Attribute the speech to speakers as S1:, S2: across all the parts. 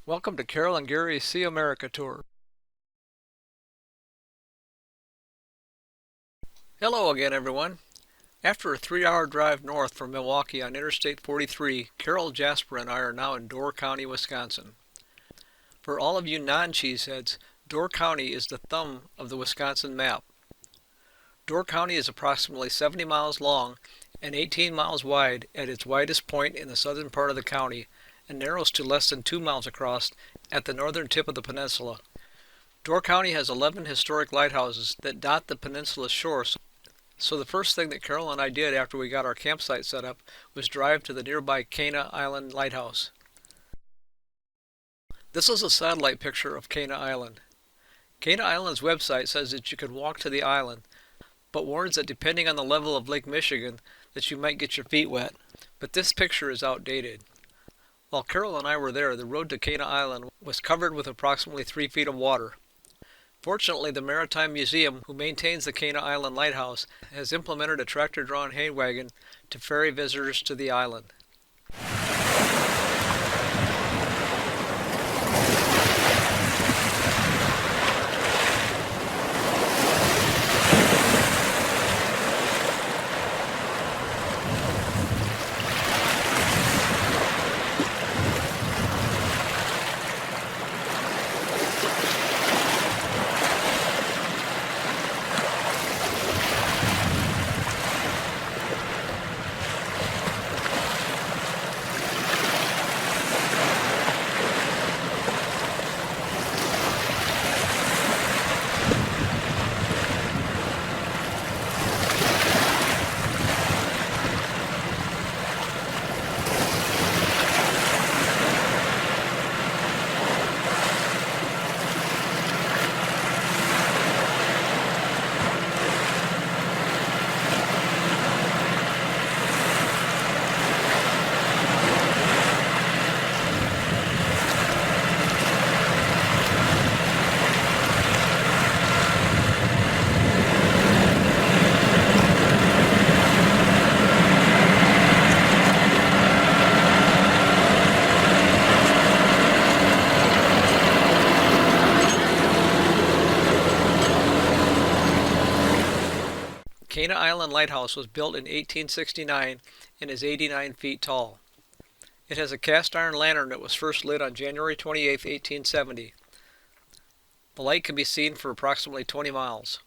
S1: Welcome to Carol and Gary's See America Tour. Hello again, everyone. After a 3-hour drive north from Milwaukee on Interstate 43, Carol, Jasper, and I are now in Door County, Wisconsin. For all of you non-cheeseheads, Door County is the thumb of the Wisconsin map. Door County is approximately 70 miles long and 18 miles wide at its widest point in the southern part of the county and narrows to less than 2 miles across at the northern tip of the peninsula. Door County has 11 historic lighthouses that dot the peninsula's shore, so the first thing that Carol and I did after we got our campsite set up was drive to the nearby Cana Island Lighthouse. This is a satellite picture of Cana Island. Cana Island's website says that you can walk to the island, but warns that depending on the level of Lake Michigan that you might get your feet wet. But this picture is outdated. While Carol and I were there, the road to Cana Island was covered with approximately 3 feet of water. Fortunately, the Maritime Museum, who maintains the Cana Island Lighthouse, has implemented a tractor-drawn hay wagon to ferry visitors to the island. Cana Island Lighthouse was built in 1869 and is 89 feet tall. It has a cast iron lantern that was first lit on January 28, 1870. The light can be seen for approximately 20 miles.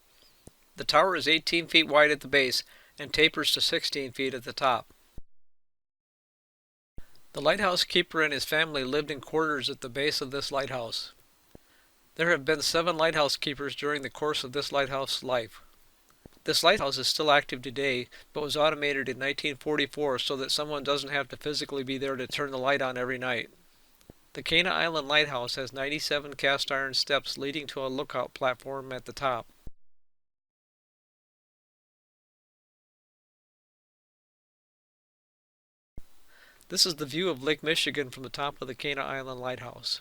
S1: The tower is 18 feet wide at the base and tapers to 16 feet at the top. The lighthouse keeper and his family lived in quarters at the base of this lighthouse. There have been 7 lighthouse keepers during the course of this lighthouse's life. This lighthouse is still active today, but was automated in 1944 so that someone doesn't have to physically be there to turn the light on every night. The Cana Island Lighthouse has 97 cast iron steps leading to a lookout platform at the top. This is the view of Lake Michigan from the top of the Cana Island Lighthouse.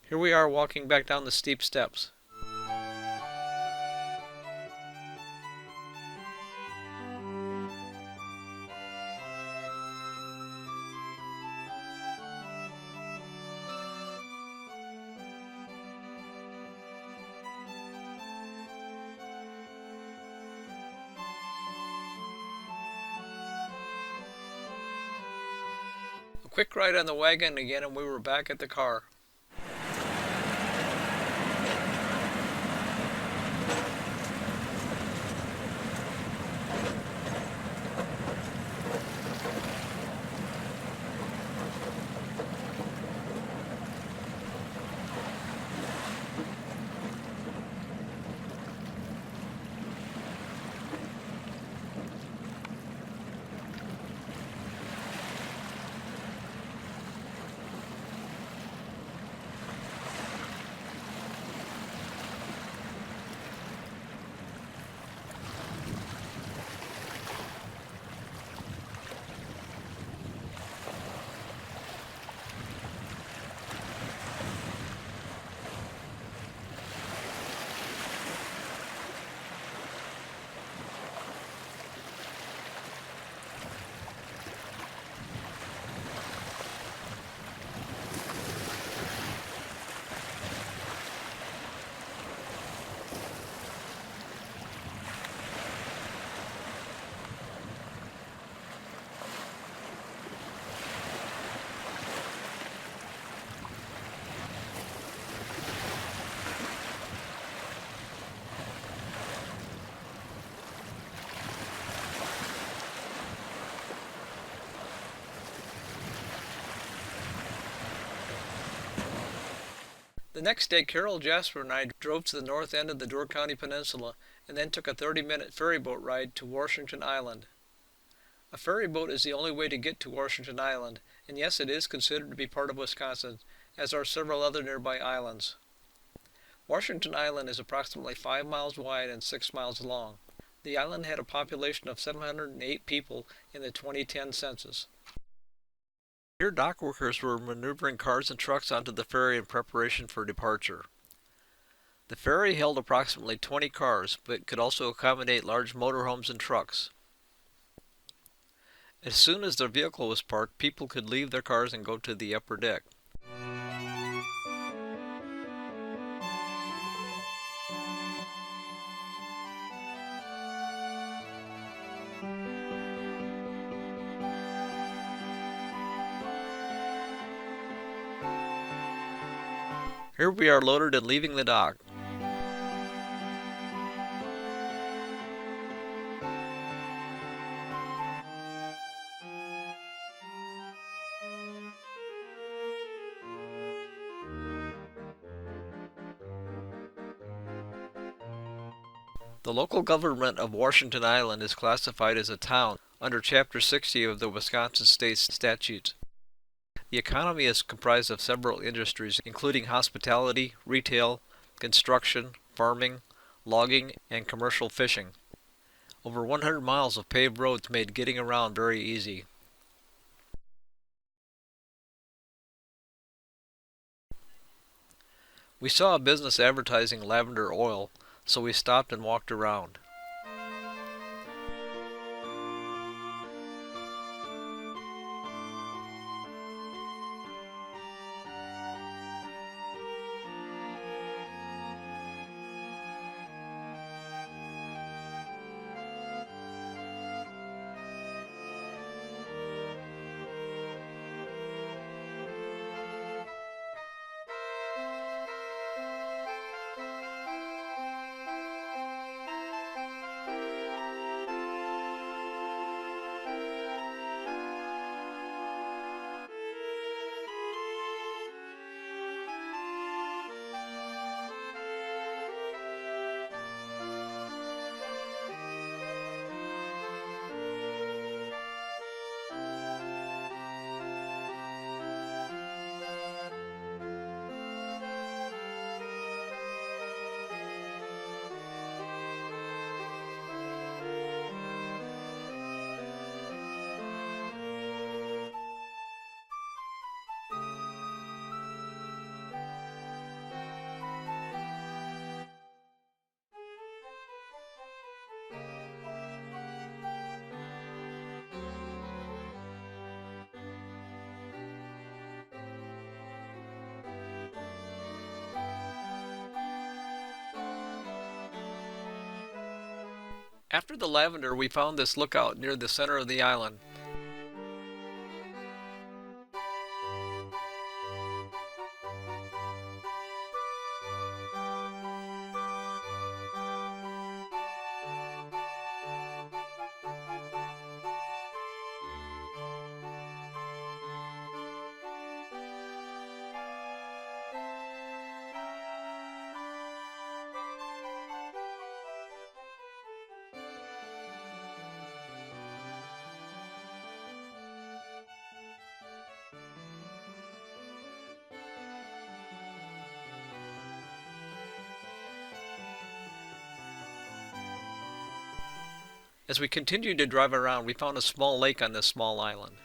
S1: Here we are walking back down the steep steps. Quick ride on the wagon again and we were back at the car. The next day, Carol, Jasper, and I drove to the north end of the Door County Peninsula and then took a 30-minute ferry boat ride to Washington Island. A ferry boat is the only way to get to Washington Island, and yes, it is considered to be part of Wisconsin, as are several other nearby islands. Washington Island is approximately 5 miles wide and 6 miles long. The island had a population of 708 people in the 2010 census. Here, dock workers were maneuvering cars and trucks onto the ferry in preparation for departure. The ferry held approximately 20 cars, but could also accommodate large motorhomes and trucks. As soon as their vehicle was parked, people could leave their cars and go to the upper deck. Here we are loaded and leaving the dock. The local government of Washington Island is classified as a town under Chapter 60 of the Wisconsin State Statutes. The economy is comprised of several industries, including hospitality, retail, construction, farming, logging, and commercial fishing. Over 100 miles of paved roads made getting around very easy. We saw a business advertising lavender oil, so we stopped and walked around. After the lavender, we found this lookout near the center of the island. As we continued to drive around, we found a small lake on this small island.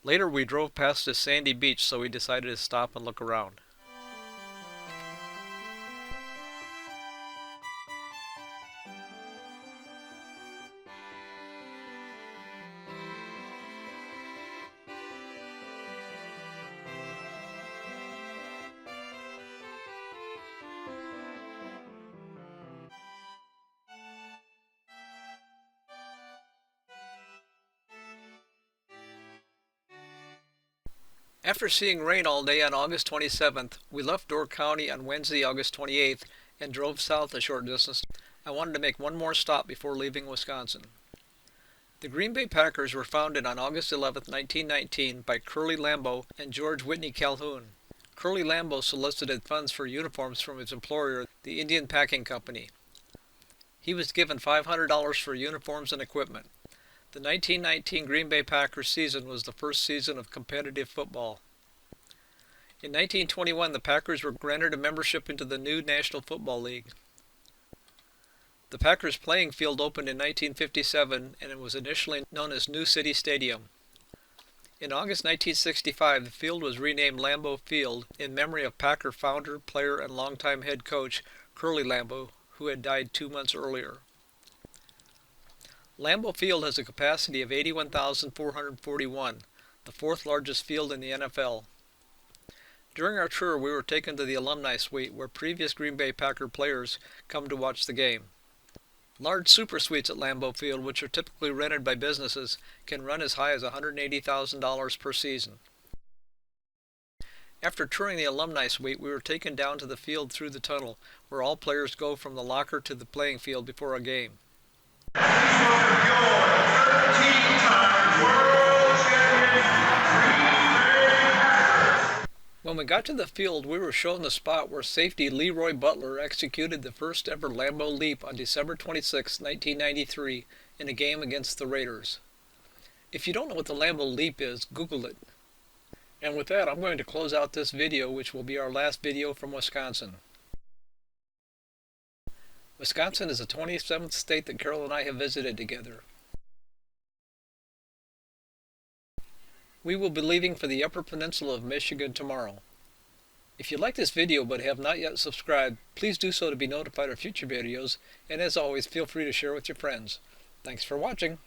S1: Later we drove past this sandy beach, so we decided to stop and look around. After seeing rain all day on August 27th, we left Door County on Wednesday, August 28th, and drove south a short distance. I wanted to make one more stop before leaving Wisconsin. The Green Bay Packers were founded on August 11, 1919 by Curly Lambeau and George Whitney Calhoun. Curly Lambeau solicited funds for uniforms from his employer, the Indian Packing Company. He was given $500 for uniforms and equipment. The 1919 Green Bay Packers season was the first season of competitive football. In 1921, the Packers were granted a membership into the new National Football League. The Packers playing field opened in 1957 and it was initially known as New City Stadium. In August 1965, the field was renamed Lambeau Field in memory of Packer founder, player, and longtime head coach Curly Lambeau, who had died 2 months earlier. Lambeau Field has a capacity of 81,441, the fourth largest field in the NFL. During our tour, we were taken to the Alumni Suite, where previous Green Bay Packer players come to watch the game. Large super suites at Lambeau Field, which are typically rented by businesses, can run as high as $180,000 per season. After touring the Alumni Suite, we were taken down to the field through the tunnel, where all players go from the locker to the playing field before a game. When we got to the field, we were shown the spot where safety Leroy Butler executed the first ever Lambeau Leap on December 26, 1993, in a game against the Raiders. If you don't know what the Lambeau Leap is, Google it. And with that, I'm going to close out this video, which will be our last video from Wisconsin. Wisconsin is the 27th state that Carol and I have visited together. We will be leaving for the Upper Peninsula of Michigan tomorrow. If you like this video but have not yet subscribed, please do so to be notified of future videos, and as always, feel free to share with your friends. Thanks for watching.